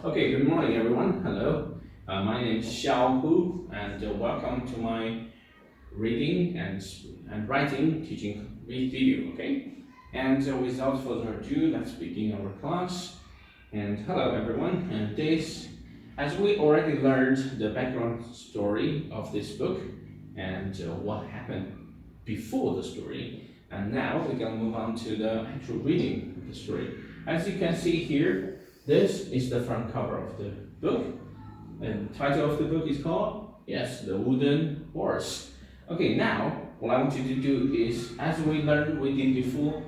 Okay, good morning everyone. Hello. My name is Xiao Hu and welcome to my reading and writing teaching video, okay? And without further ado, let's begin our class. And hello everyone. And as we already learned the background story of this book and what happened before the story, and now we're gonna move on to the actual reading of the story. As you can see here, this is the front cover of the book, and the title of the book is called, yes, The Wooden Horse. Okay, now what I want you to do is, as we did before,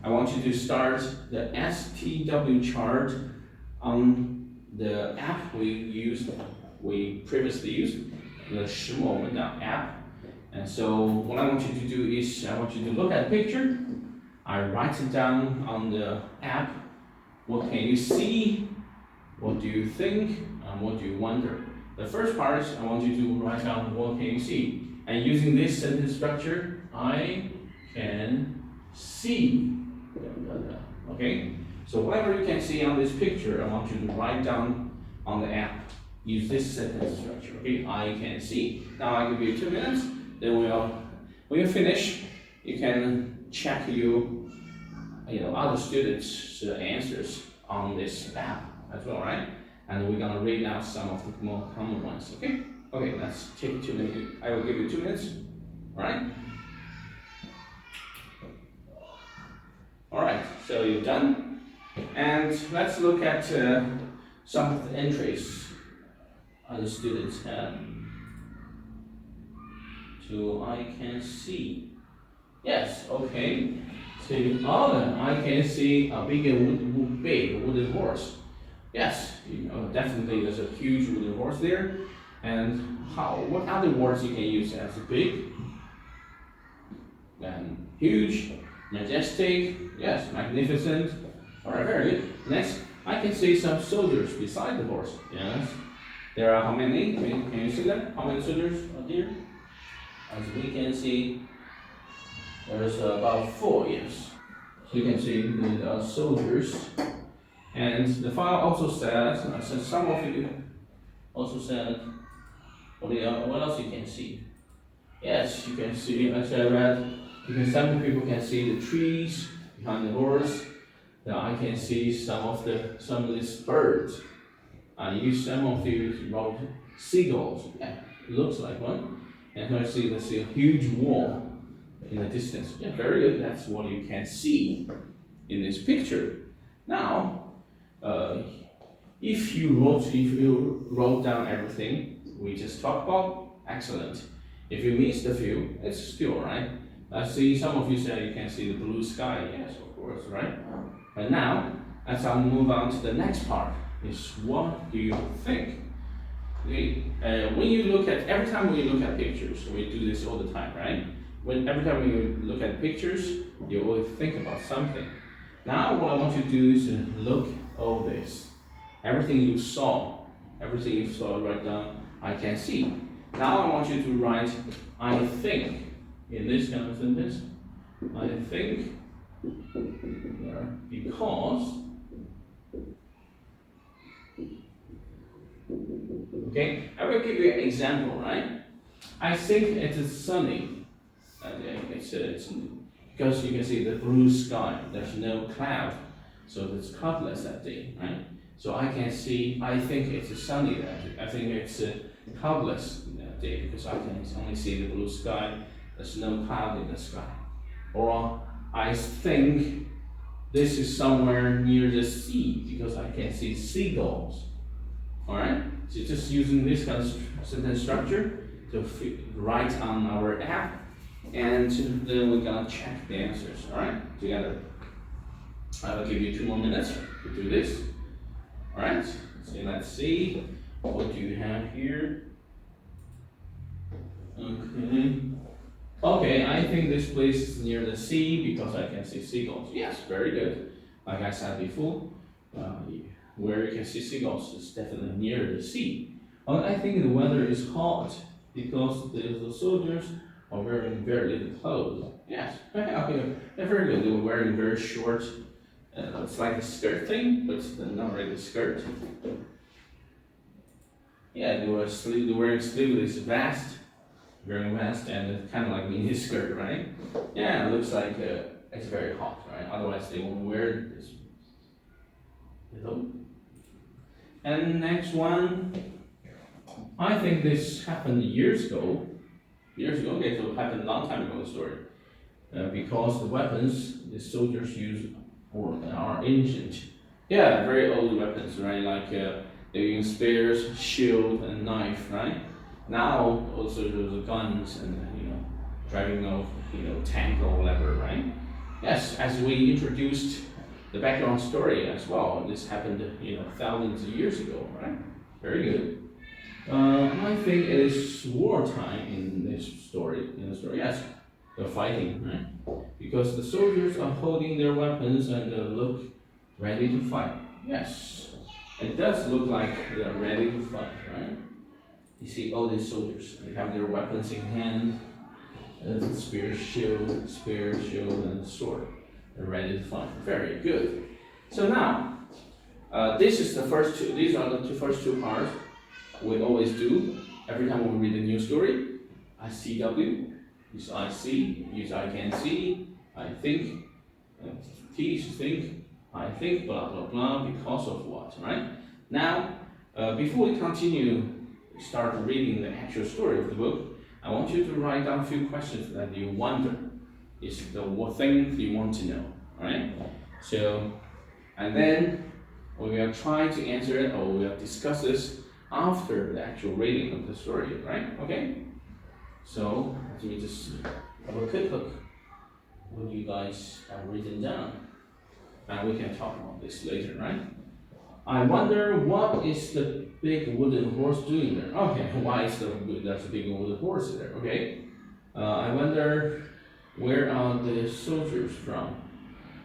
I want you to start the STW chart on the app we previously used, the 石墨文档 app. And so what I want you to do is, I want you to look at the picture. I write it down on the app. What can you see? What do you think? And what do you wonder? The first part is I want you to write down what can you see. And using this sentence structure, I can see. Okay? So whatever you can see on this picture, I want you to write down on the app. Use this sentence structure. Okay? I can see. Now I give you 2 minutes. Then when you finish, you can check other students' answers on this app as well, right? And we're gonna read out some of the more common ones, okay? Okay, let's take 2 minutes. I will give you 2 minutes, all right? All right, so you're done. And let's look at some of the entries other students have. So I can see. Yes, okay. So I can see a big wooden horse. Yes, definitely there's a huge wooden horse there. And what other words you can use as big? And huge, majestic, yes, magnificent. All right, very good. Next, I can see some soldiers beside the horse. Yes. There are how many? Can you see them? How many soldiers are there? As we can see, there's about 4, yes. So you can see the soldiers. And the file also says, some of you also said, what else you can see? Yes, you can see, as I read, some people can see the trees behind the horse. Now I can see some of these birds. Some of you wrote seagulls. Yeah, it looks like one. And let's see a huge wall in the distance. Yeah, very good. That's what you can see in this picture. Now, if you wrote down everything we just talked about, excellent. If you missed a few, it's still right. I see some of you say you can see the blue sky. Yes, of course, right? But now, as I move on to the next part, is what do you think? Every time we look at pictures, we do this all the time, right? Every time we look at pictures, you always think about something. Now what I want you to do is look all this. Everything you saw right down, I can see. Now I want you to write, I think, in this kind of sentence. I think, because. Okay, I will give you an example, right? I think it is sunny. It's because you can see the blue sky. There's no cloud, so it's cloudless that day, right? So I think it's sunny that day. I think it's cloudless that day because I can only see the blue sky. There's no cloud in the sky. Or I think this is somewhere near the sea because I can see seagulls. All right. So just using this kind of sentence structure to write on our app, and then we're gonna check the answers. All right, together. I will give you 2 more minutes to do this. All right. So let's see what do you have here. Okay. Okay, I think this place is near the sea because I can see seagulls. Yes, very good. Like I said before, where you can see seagulls is definitely near the sea. I think the weather is hot because the soldiers are wearing very little clothes. Yes, okay, very good. They were wearing very short It's like a skirt thing, but it's not really a skirt. Yeah, they were wearing sleeveless vest, wearing vest, and it's kind of like mini skirt, right? Yeah, it looks like it's very hot, right? Otherwise, they won't wear this. And next one, I think this happened years ago. Okay, so it happened a long time ago. The story, because the weapons the soldiers use are ancient. Yeah, very old weapons, right? Like they use spears, shield, and knife, right? Now also there's guns and driving of tank or whatever, right? Yes, as we introduced the background story as well. This happened thousands of years ago, right? Very good. I think it is wartime in this story. Yes, they're fighting, right? Because the soldiers are holding their weapons and look ready to fight. Yes, it does look like they're ready to fight, right? You see all these soldiers, they have their weapons in hand, spear, shield, and sword. They're ready to fight. Very good. So now, these are the first two parts we always do. Every time we read a new story, ICW, use I see, use I can see, I think, teach, think, I think, blah, blah, blah, because of what, right? Now, before we start reading the actual story of the book, I want you to write down a few questions that you wonder. Is the thing you want to know, right? So, and then we will try to answer it, or we will discuss this after the actual reading of the story, right? Okay? So, let me just have a quick look what you guys have written down. And we can talk about this later, right? I wonder what is the big wooden horse doing there? Okay, why is there's a big wooden horse there? Okay. I wonder where are the soldiers from?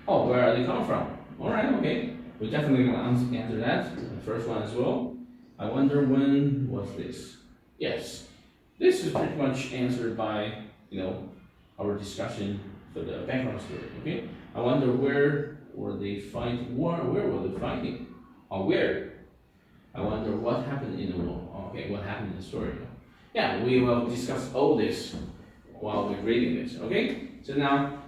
Oh, where are they coming from? Alright, okay. We're definitely going to answer that. The first one as well. I wonder when was this? Yes. This is pretty much answered by, our discussion for the background story, okay? I wonder where were they fighting? Where were they fighting? Or where? I wonder what happened in the war. Okay, what happened in the story? Yeah, we will discuss all this while we're reading this, okay? So now,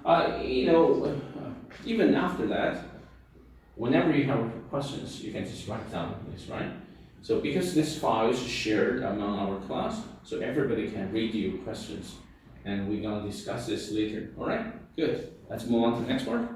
even after that, whenever you have questions, you can just write down this, right? So because this file is shared among our class, so everybody can read your questions, and we're gonna discuss this later. All right, good. Let's move on to the next part.